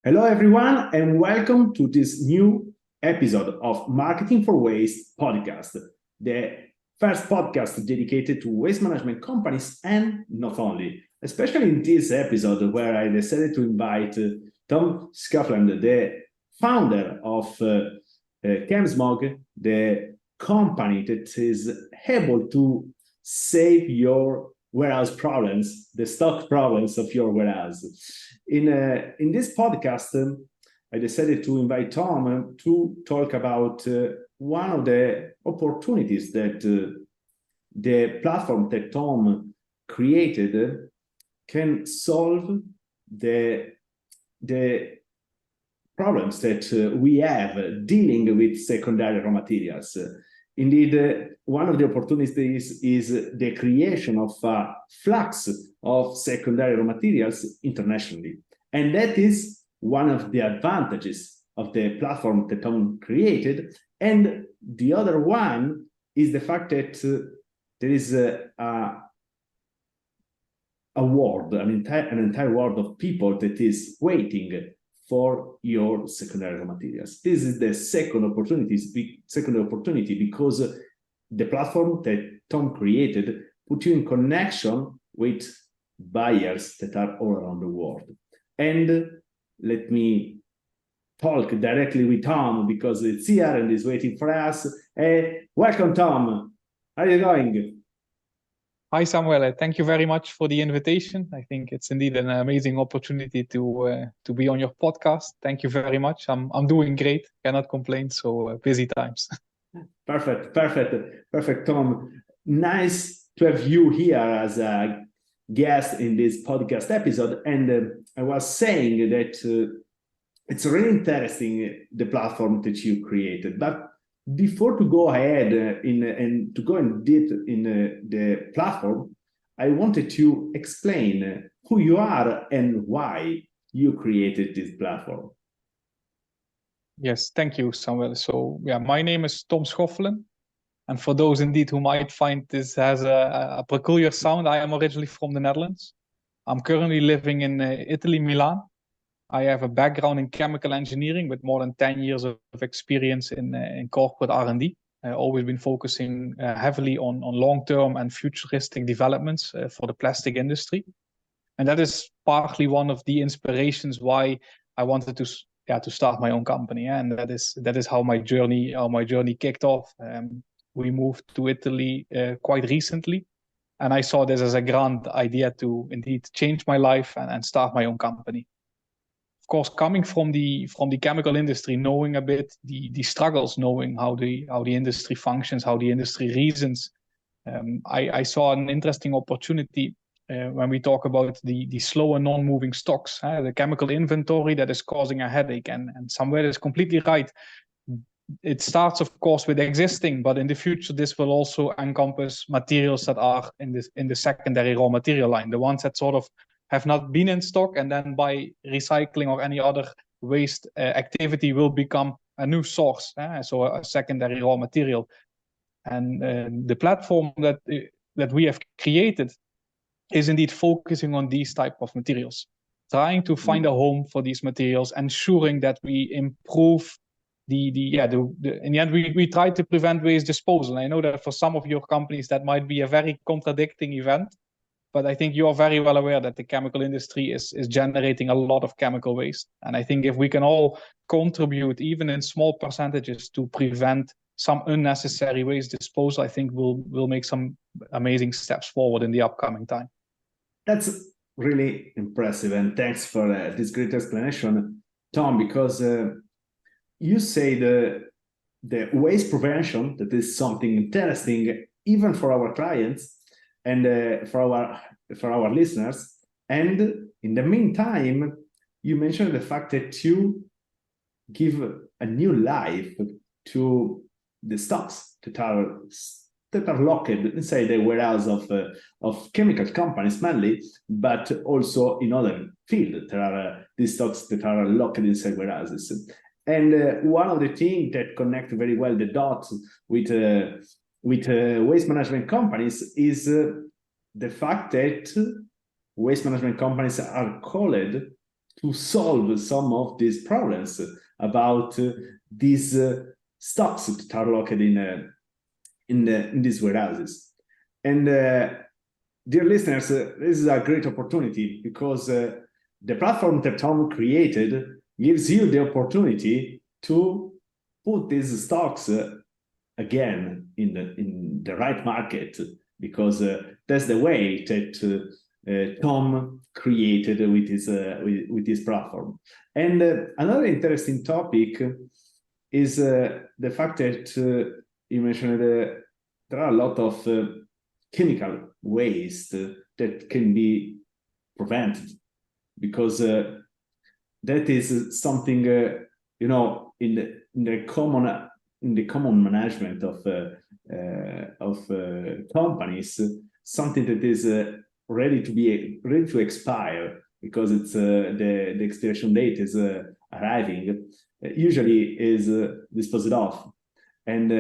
Hello, everyone, and welcome to this new episode of Marketing for Waste podcast, the first podcast dedicated to waste management companies and not only, especially in this episode where I decided to invite Tom Schoffelen, the founder of chem-smog, the company that is able to save your warehouse problems, the stock problems of your warehouse. In this podcast, I decided to invite Tom to talk about one of the opportunities that the platform that Tom created can solve the problems that we have dealing with secondary raw materials. Indeed, one of the opportunities is the creation of a flux of secondary raw materials internationally. And that is one of the advantages of the platform that Tom created. And the other one is the fact that there is a world, an entire world of people that is waiting for your secondary raw materials. This is the second opportunity because the platform that Tom created put you in connection with buyers that are all around the world. And let me talk directly with Tom because it's here and is waiting for us. Welcome, Tom. How are you going? Hi, Samuel. Thank you very much for the invitation. I think it's indeed an amazing opportunity to be on your podcast. Thank you very much. I'm doing great. Cannot complain. So busy times. Perfect, Tom. Nice to have you here as a guest in this podcast episode. And I was saying that it's really interesting, the platform that you created. But before to go ahead and to go in deep in the platform, I wanted to explain who you are and why you created this platform. Yes, thank you, Samuel. So yeah, my name is Tom Schoffelen. And for those indeed who might find this has a peculiar sound, I am originally from the Netherlands. I'm currently living in Italy, Milan. I have a background in chemical engineering with more than 10 years of experience in corporate R&D. I've always been focusing heavily on long-term and futuristic developments for the plastic industry. And that is partly one of the inspirations why I wanted to start my own company. And that is how my journey kicked off. We moved to Italy quite recently. And I saw this as a grand idea to indeed change my life and start my own company. Of course, coming from the chemical industry, knowing a bit the struggles, knowing how the industry functions, how the industry reasons, I saw an interesting opportunity when we talk about the slow and non-moving stocks, the chemical inventory that is causing a headache. And somewhere is completely right. It starts, of course, with existing, but in the future, this will also encompass materials that are in the secondary raw material line, the ones that sort of have not been in stock, and then by recycling or any other waste activity will become a new source, so a secondary raw material. And the platform that we have created is indeed focusing on these type of materials, trying to find a home for these materials, ensuring that we improve in the end, we try to prevent waste disposal. I know that for some of your companies that might be a very contradicting event, but I think you are very well aware that the chemical industry is generating a lot of chemical waste. And I think if we can all contribute, even in small percentages, to prevent some unnecessary waste disposal, I think we'll make some amazing steps forward in the upcoming time. That's really impressive. And thanks for this great explanation, Tom, because you say the waste prevention, that is something interesting, even for our clients and for our listeners. And in the meantime, you mentioned the fact that you give a new life to the stocks that are locked inside the warehouse of chemical companies mainly, but also in other fields. There are these stocks that are locked inside warehouses. And one of the things that connect very well the dots with waste management companies is the fact that waste management companies are called to solve some of these problems about these stocks that are located in these warehouses. And dear listeners, this is a great opportunity because the platform that Tom created gives you the opportunity to put these stocks again in the right market, because that's the way that Tom created with his platform. And another interesting topic is the fact that you mentioned there are a lot of chemical waste that can be prevented, because that is something in the common management of companies, something that is ready to expire, because it's the expiration date is arriving, usually is disposed of. And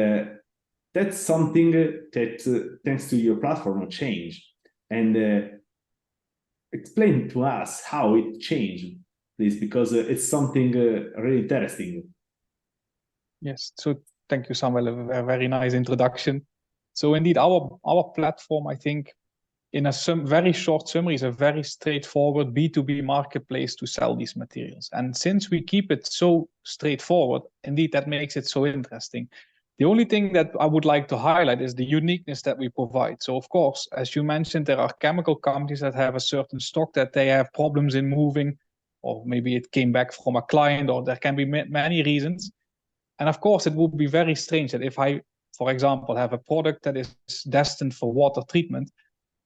that's something that thanks to your platform will change. And explain to us how it changed this, because it's something really interesting. Yes, so thank you, Samuel. A very nice introduction. So indeed, our platform, I think, in a very short summary, is a very straightforward B2B marketplace to sell these materials. And since we keep it so straightforward, indeed, that makes it so interesting. The only thing that I would like to highlight is the uniqueness that we provide. So, of course, as you mentioned, there are chemical companies that have a certain stock that they have problems in moving, or maybe it came back from a client, or there can be many reasons. And of course, it would be very strange that if I, for example, have a product that is destined for water treatment,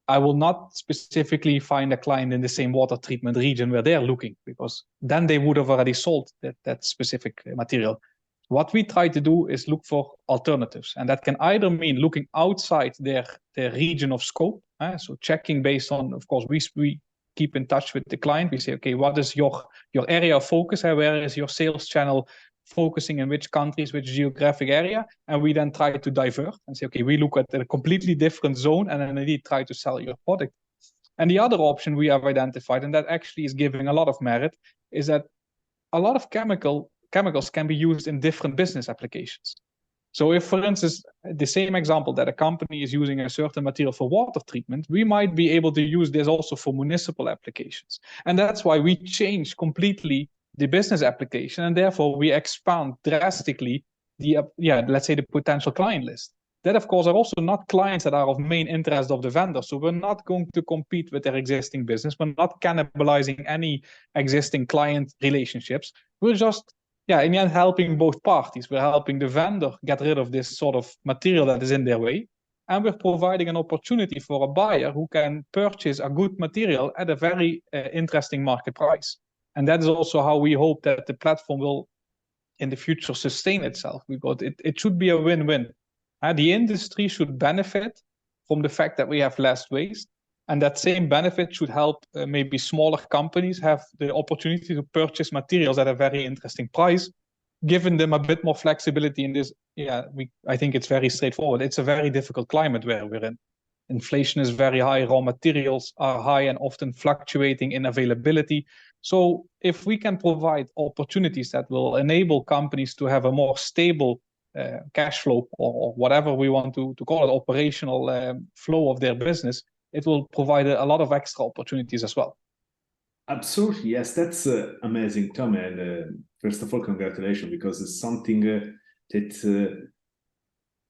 I will not specifically find a client in the same water treatment region where they're looking, because then they would have already sold that specific material. What we try to do is look for alternatives, and that can either mean looking outside their region of scope. So checking based on, of course, we keep in touch with the client. We say, okay, what is your area of focus? Where is your sales channel focusing in which countries, which geographic area? And we then try to divert and say, okay, we look at a completely different zone and then indeed try to sell your product. And the other option we have identified, and that actually is giving a lot of merit, is that a lot of chemicals can be used in different business applications. So if, for instance, the same example that a company is using a certain material for water treatment, we might be able to use this also for municipal applications. And that's why we change completely the business application, and therefore we expand drastically let's say the potential client list. That, of course, are also not clients that are of main interest of the vendor. So we're not going to compete with their existing business. We're not cannibalizing any existing client relationships. We're just, in the end, helping both parties. We're helping the vendor get rid of this sort of material that is in their way. And we're providing an opportunity for a buyer who can purchase a good material at a very interesting market price. And that is also how we hope that the platform will, in the future, sustain itself. Because it should be a win-win. The industry should benefit from the fact that we have less waste. And that same benefit should help maybe smaller companies have the opportunity to purchase materials at a very interesting price, giving them a bit more flexibility in this. I think it's very straightforward. It's a very difficult climate where we're in. Inflation is very high, raw materials are high and often fluctuating in availability. So if we can provide opportunities that will enable companies to have a more stable cash flow, or whatever we want to call it, operational flow of their business, it will provide a lot of extra opportunities as well. Absolutely, yes, that's amazing, Tom. And first of all, congratulations, because it's something that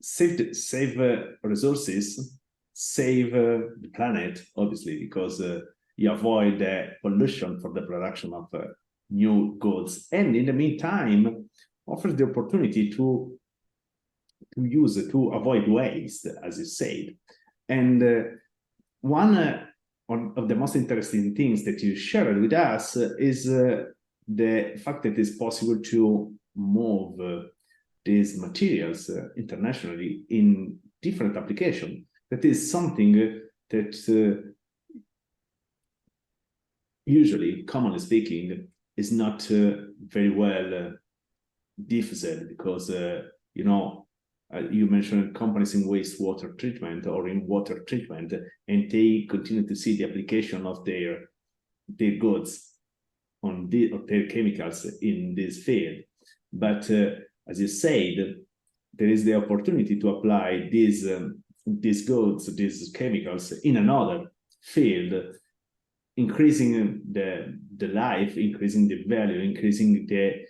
save resources, save the planet, obviously, because you avoid the pollution for the production of new goods, and in the meantime offers the opportunity to avoid waste, as you said. And one of the most interesting things that you shared with us is the fact that it's possible to move these materials internationally in different applications. That is something that usually, commonly speaking, is not very well diffused, because you mentioned companies in wastewater treatment or in water treatment, and they continue to see the application of their goods on their chemicals in this field. But as you said, there is the opportunity to apply these goods, these chemicals in another field, increasing the life, increasing the value, increasing the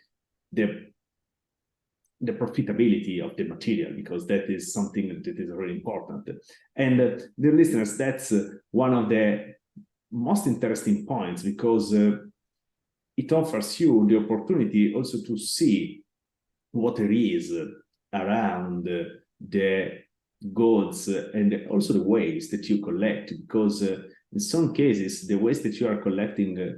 profitability of the material, because that is something that is really important. And dear listeners, that's one of the most interesting points, because it offers you the opportunity also to see what there is around the goods and also the waste that you collect, because in some cases the waste that you are collecting,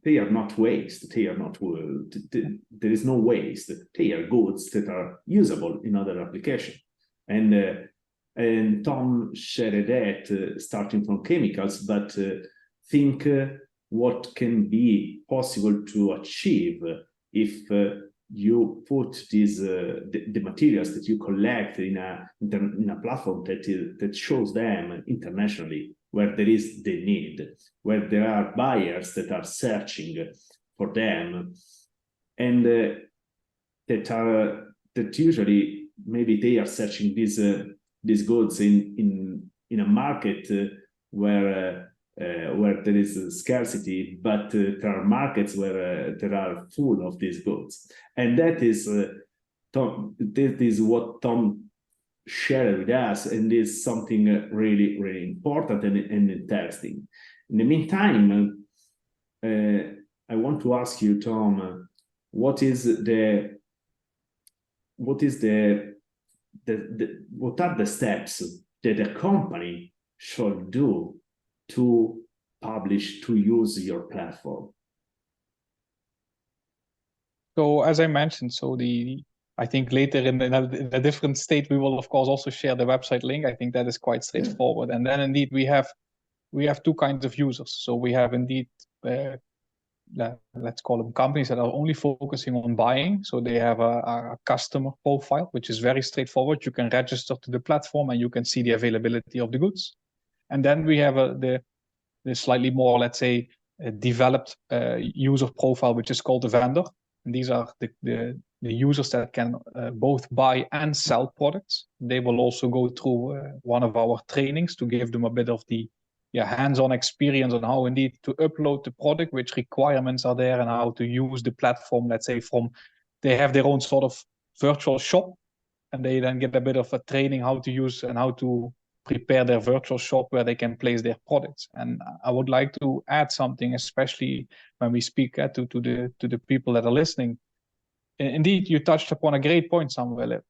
they are not waste, they are not, there is no waste, they are goods that are usable in other applications. And Tom shared that starting from chemicals, but think what can be possible to achieve if you put these the materials that you collect in a platform that shows them internationally, where there is the need, where there are buyers that are searching for them, and that usually maybe they are searching these goods in a market where there is a scarcity, but there are markets where there are full of these goods. And that is what Tom shared with us, and is something really, really important and interesting. In the meantime, I want to ask you, Tom, what are the steps that a company should do to use your platform? So as I mentioned, I think later in a different state, we will of course also share the website link. I think that is quite straightforward. Yeah. And then indeed we have two kinds of users. So we have indeed, let's call them companies that are only focusing on buying. So they have a customer profile, which is very straightforward. You can register to the platform and you can see the availability of the goods. And then we have the slightly more, let's say, developed user profile, which is called the vendor. And these are the users that can both buy and sell products. They will also go through one of our trainings to give them a bit of the hands-on experience on how indeed to upload the product, which requirements are there, and how to use the platform. Let's say they have their own sort of virtual shop, and they then get a bit of a training how to use and how to prepare their virtual shop where they can place their products. And I would like to add something, especially when we speak to the people that are listening. Indeed, you touched upon a great point, Samuel.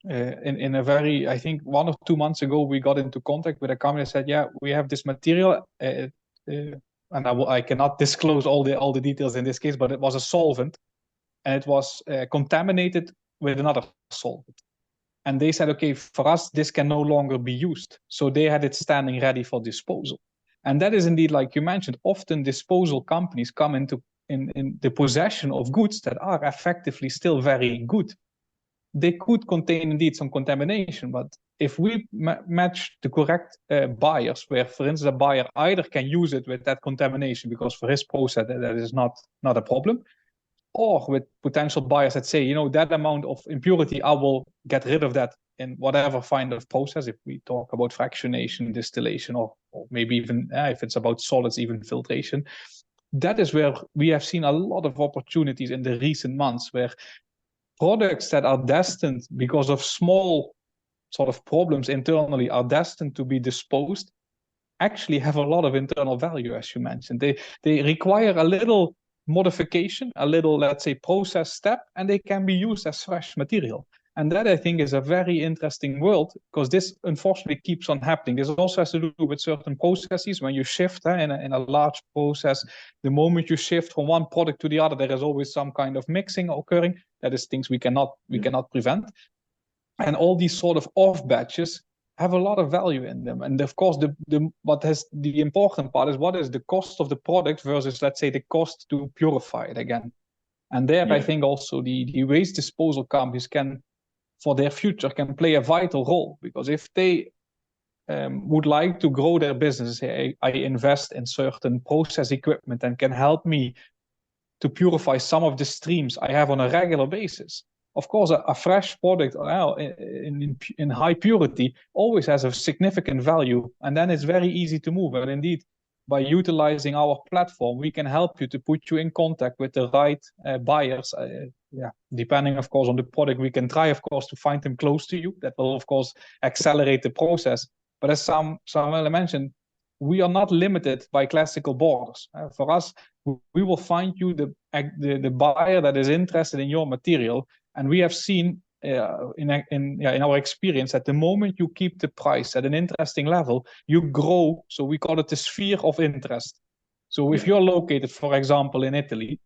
In a very, I think 1 or 2 months ago, we got into contact with a company that said, yeah, we have this material, and I cannot disclose all the details in this case, but it was a solvent, and it was contaminated with another solvent. And they said, okay, for us, this can no longer be used. So they had it standing ready for disposal. And that is indeed, like you mentioned, often disposal companies come in the possession of goods that are effectively still very good. They could contain indeed some contamination, but if we match the correct buyers, where, for instance, a buyer either can use it with that contamination because for his process that is not a problem, or with potential buyers that say, that amount of impurity, I will get rid of that in whatever kind of process, if we talk about fractionation, distillation, or maybe even if it's about solids, even filtration. That is where we have seen a lot of opportunities in the recent months, where products that are destined because of small sort of problems internally are destined to be disposed, actually have a lot of internal value, as you mentioned. They require a little modification, a little, let's say, process step, and they can be used as fresh material. And that, I think, is a very interesting world, because this unfortunately keeps on happening. This also has to do with certain processes. When you shift in a large process, the moment you shift from one product to the other, there is always some kind of mixing occurring. That is things we cannot prevent. And all these sort of off batches have a lot of value in them. And of course, the important part is, what is the cost of the product versus, let's say, the cost to purify it again. And there, I think also the waste disposal companies for their future, can play a vital role, because if they would like to grow their business, I invest in certain process equipment and can help me to purify some of the streams I have on a regular basis. Of course, a fresh product in high purity always has a significant value, and then it's very easy to move. And indeed, by utilizing our platform, we can help you to put you in contact with the right buyers. Depending, of course, on the product, we can try, of course, to find them close to you. That will, of course, accelerate the process. But as Samuel mentioned, we are not limited by classical borders. For us, we will find you the buyer that is interested in your material, and we have seen in our experience that the moment you keep the price at an interesting level, you grow. So we call it the sphere of interest. So if you're located, for example, in Italy,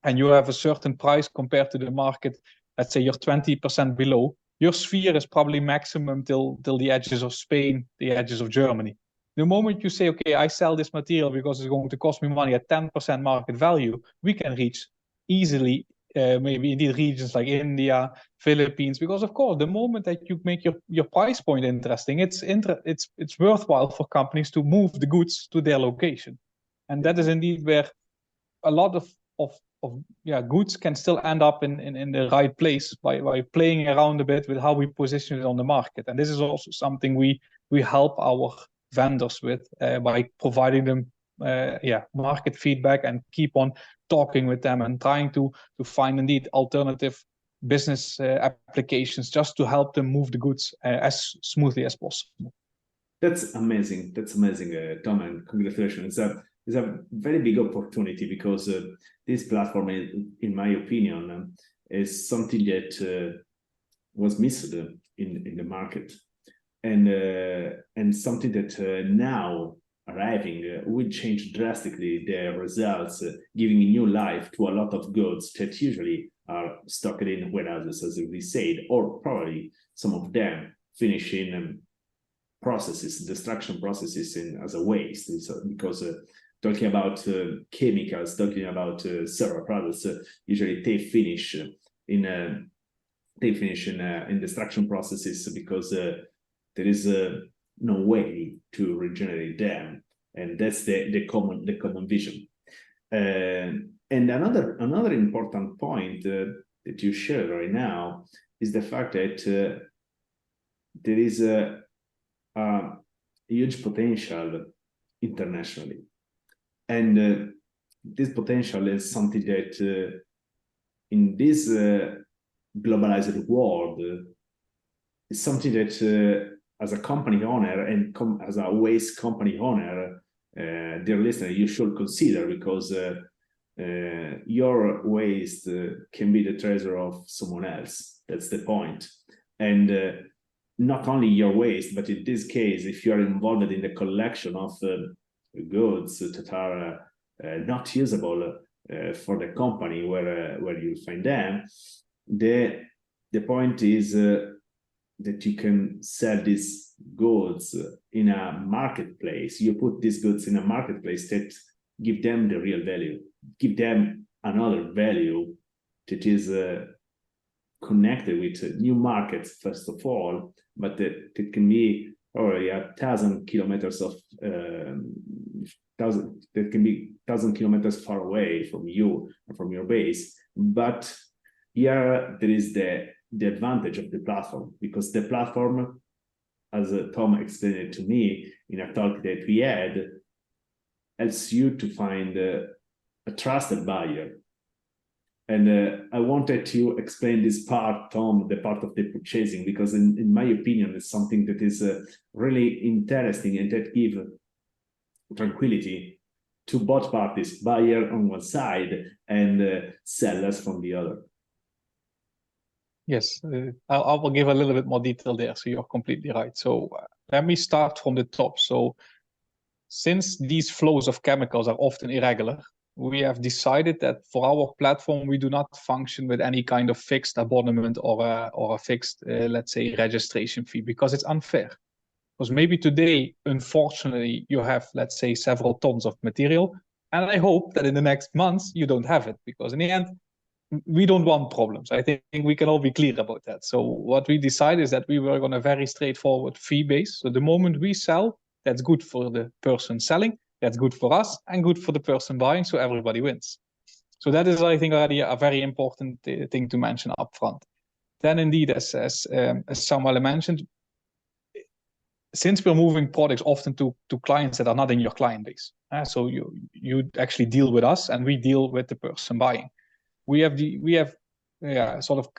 and you have a certain price compared to the market, let's say you're 20% below, your sphere is probably maximum till the edges of Spain, the edges of Germany. The moment you say, okay, I sell this material because it's going to cost me money at 10% market value, we can reach easily maybe indeed regions like India, Philippines, because of course, the moment that you make your price point interesting, it's worthwhile for companies to move the goods to their location. And that is indeed where a lot of goods can still end up in the right place by playing around a bit with how we position it on the market. And this is also something we help our vendors with by providing them market feedback and keep on talking with them and trying to find indeed alternative business applications just to help them move the goods as smoothly as possible. That's amazing. Tom, and congratulations. It's a very big opportunity because this platform, in my opinion, is something that was missed in the market, and something that now arriving will change drastically the results, giving new life to a lot of goods that usually are stocked in warehouses, as we said, or probably some of them finish in destruction processes as a waste. Because talking about chemicals, talking about several products, usually they finish in destruction processes because there is no way to regenerate them, and that's the common vision. And another important point that you share right now is the fact that there is a huge potential internationally, and this potential is something that in this globalized world is something that as a company owner and as a waste company owner, dear listener, you should consider, because your waste can be the treasure of someone else. That's the point. And not only your waste, but in this case, if you are involved in the collection of goods that are not usable for the company where you find them, the point is that you can sell these goods in a marketplace. You put these goods in a marketplace that give them the real value, give them another value that is connected with new markets, first of all, but that can be probably 1,000 kilometers that can be 1,000 kilometers far away from you or from your base. But here there is the advantage of the platform, because the platform, as Tom explained it to me in a talk that we had, helps you to find a trusted buyer. And I wanted to explain this part, Tom, the part of the purchasing, because in my opinion, it's something that is really interesting and that gives tranquility to both parties, buyer on one side and sellers from the other. Yes, I will give a little bit more detail there, so you're completely right. So let me start from the top. So since these flows of chemicals are often irregular, we have decided that for our platform, we do not function with any kind of fixed abonnement or a fixed, let's say, registration fee, because it's unfair. Because maybe today, unfortunately, you have, let's say, several tons of material, and I hope that in the next months, you don't have it, because in the end, we don't want problems. I think we can all be clear about that. So what we decided is that we were on a very straightforward fee base. So the moment we sell, that's good for the person selling, that's good for us, and good for the person buying. So everybody wins. So that is, I think, already a very important thing to mention up front. Then, indeed, as Samuel mentioned, since we're moving products often to clients that are not in your client base, so you actually deal with us, and we deal with the person buying. We have sort of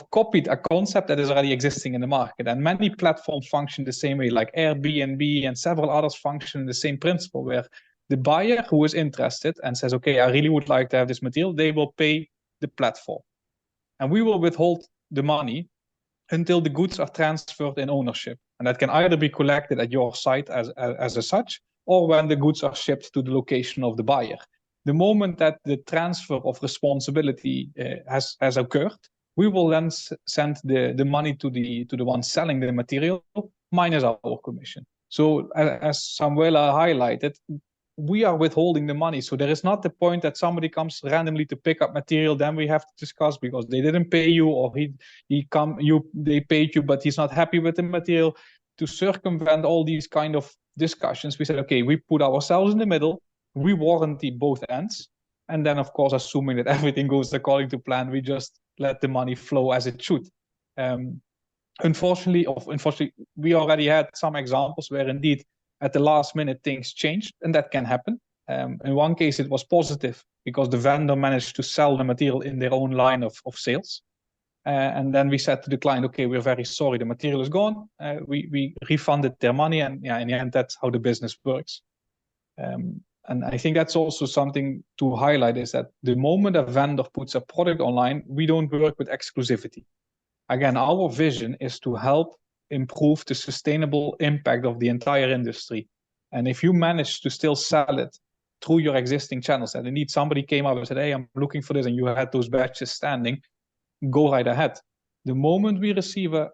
copied a concept that is already existing in the market, and many platforms function the same way, like Airbnb and several others function in the same principle, where the buyer who is interested and says, okay, I really would like to have this material, they will pay the platform, and we will withhold the money until the goods are transferred in ownership, and that can either be collected at your site as such, or when the goods are shipped to the location of the buyer. The moment that the transfer of responsibility has occurred, we will then send the money to the one selling the material minus our commission. So as Samuela highlighted, we are withholding the money. So there is not the point that somebody comes randomly to pick up material, then we have to discuss because they didn't pay you, or they paid you, but he's not happy with the material. To circumvent all these kind of discussions, we said, okay, we put ourselves in the middle, we warranty both ends, and then of course, assuming that everything goes according to plan, we just let the money flow as it should. Unfortunately, we already had some examples where indeed at the last minute things changed, and that can happen. In one case, it was positive because the vendor managed to sell the material in their own line of sales. And then we said to the client, okay, we're very sorry, the material is gone. We refunded their money, and in the end, that's how the business works. And I think that's also something to highlight, is that the moment a vendor puts a product online, we don't work with exclusivity. Again, our vision is to help improve the sustainable impact of the entire industry. And if you manage to still sell it through your existing channels, and indeed somebody came up and said, hey, I'm looking for this, and you had those batches standing, go right ahead. The moment we receive a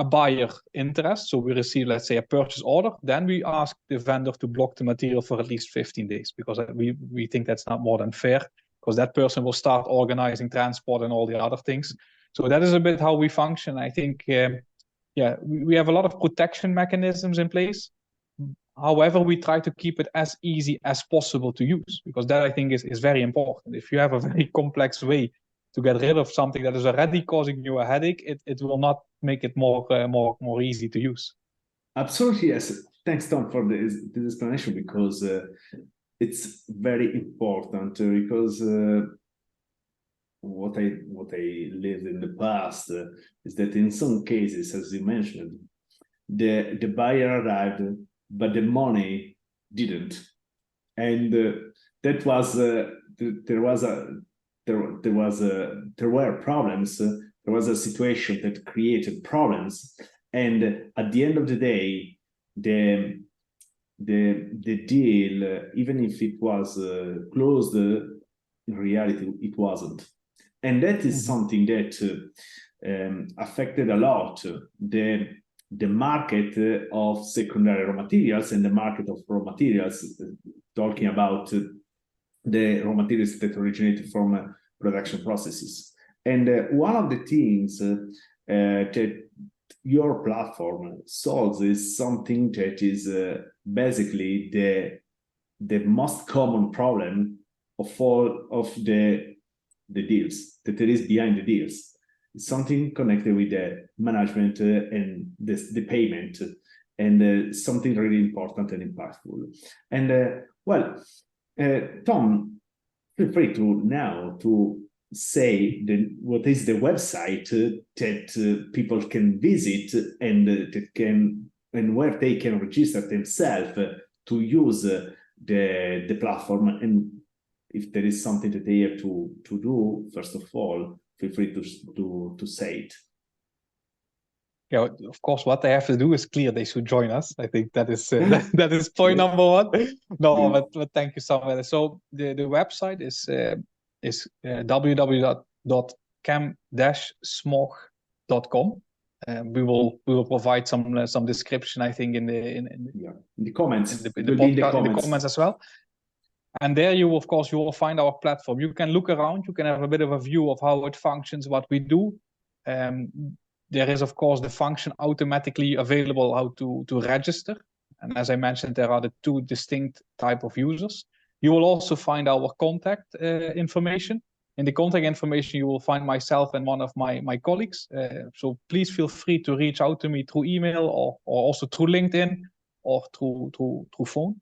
buyer interest, so we receive, let's say, a purchase order, then we ask the vendor to block the material for at least 15 days, because we think that's not more than fair, because that person will start organizing transport and all the other things. So that is a bit how we function. I think, we have a lot of protection mechanisms in place. However, we try to keep it as easy as possible to use, because that I think is very important. If you have a very complex way to get rid of something that is already causing you a headache, it will not make it more easy to use. Absolutely, yes. Thanks, Tom, for this explanation, because it's very important, because what I lived in the past is that in some cases, as you mentioned, the buyer arrived, but the money didn't, and that was there were problems. There was a situation that created problems, and at the end of the day, the deal, even if it was closed, in reality it wasn't. And that is something that affected a lot the market of secondary raw materials and the market of raw materials, talking about the raw materials that originated from production processes. And one of the things that your platform solves is something that is basically the most common problem of all of the deals that there is behind the deals. It's something connected with the management and the payment, and something really important and impactful. And Tom, feel free to say what is the website that people can visit and where they can register themselves to use the platform, and if there is something that they have to do, first of all, feel free to say it. Yeah, of course, what they have to do is clear. They should join us. I think that is that is point number one. No, but thank you, Samuel. So the website is www.chem-smog.com. We will provide some description, I think, in the comments, in the comments as well. And there you will find our platform. You can look around, you can have a bit of a view of how it functions, what we do. There is, of course, the function automatically available how to register. And as I mentioned, there are the two distinct type of users. You will also find our contact information. In the contact information, you will find myself and one of my colleagues. So please feel free to reach out to me through email or also through LinkedIn or through phone,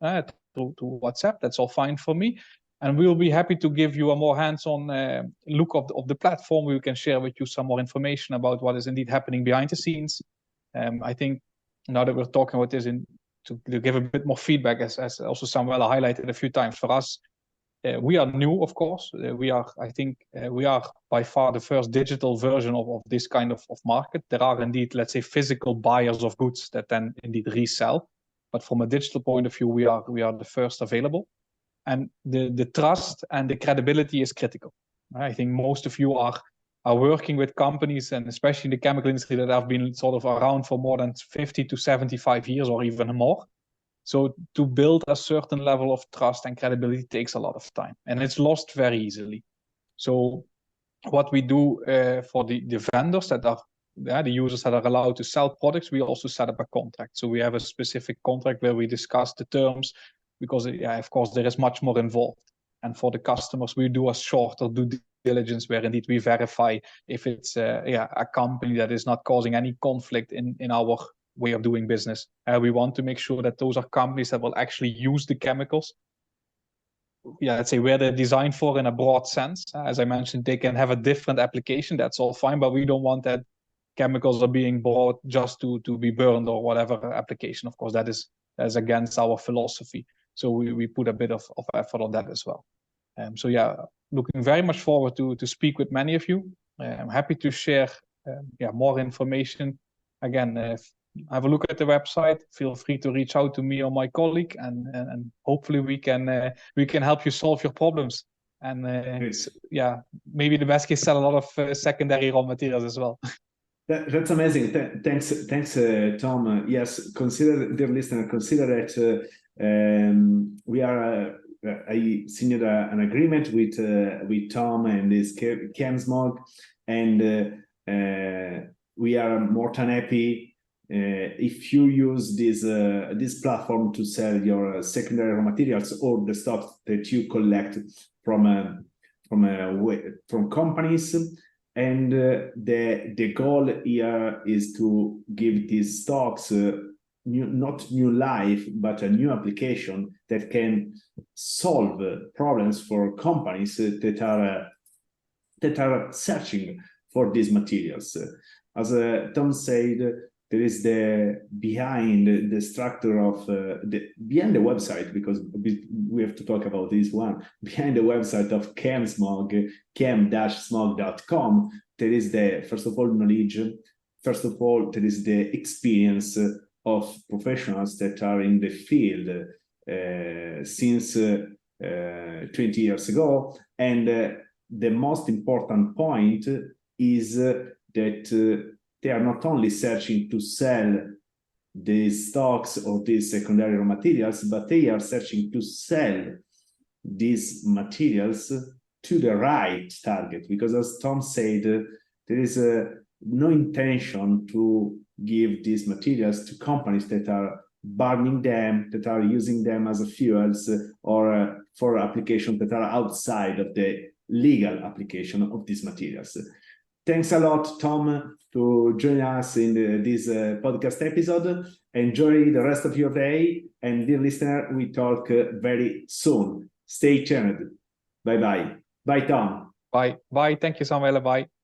through WhatsApp. That's all fine for me. And we will be happy to give you a more hands-on look of the platform. We can share with you some more information about what is indeed happening behind the scenes. I think now that we're talking about this, to give a bit more feedback, as also Samuel highlighted a few times for us, we are new, of course. We are by far the first digital version of this kind of market. There are indeed, let's say, physical buyers of goods that then indeed resell. But from a digital point of view, we are the first available. And the trust and the credibility is critical. I think most of you are working with companies, and especially in the chemical industry, that have been sort of around for more than 50 to 75 years or even more. So to build a certain level of trust and credibility takes a lot of time, and it's lost very easily. So what we do for the vendors that are the users that are allowed to sell products, we also set up a contract. So we have a specific contract where we discuss the terms, because of course there is much more involved. And for the customers, we do a shorter due diligence where indeed we verify if it's a company that is not causing any conflict in our way of doing business. We want to make sure that those are companies that will actually use the chemicals. Let's say where they're designed for in a broad sense. As I mentioned, they can have a different application. That's all fine, but we don't want that chemicals are being bought just to be burned or whatever application. Of course, that is against our philosophy. So we put a bit of effort on that as well. So looking very much forward to speak with many of you. I'm happy to share more information. Again, have a look at the website. Feel free to reach out to me or my colleague, and hopefully we can help you solve your problems. And maybe the best case, sell a lot of secondary raw materials as well. That's amazing. Thanks, Tom. Yes, dear listener, consider that we are. I signed an agreement with Tom and his chem-smog, and we are more than happy if you use this platform to sell your secondary raw materials or the stocks that you collect from companies. And the goal here is to give these stocks not new life, but a new application that can solve problems for companies that are searching for these materials. As Tom said, there is behind the structure of behind the website, because we have to talk about this one, behind the website of chem-smog, chem-smog.com, there is first of all knowledge, first of all there is the experience of professionals that are in the field since 20 years ago. And the most important point is that they are not only searching to sell these stocks or these secondary raw materials, but they are searching to sell these materials to the right target. Because as Tom said, there is no intention to give these materials to companies that are burning them, that are using them as a fuels, or for applications that are outside of the legal application of these materials. Thanks a lot, Tom, to join us in this podcast episode. Enjoy the rest of your day. And dear listener, we talk very soon. Stay tuned. Bye-bye. Bye, Tom. Bye. Bye. Thank you, Samuel. Bye.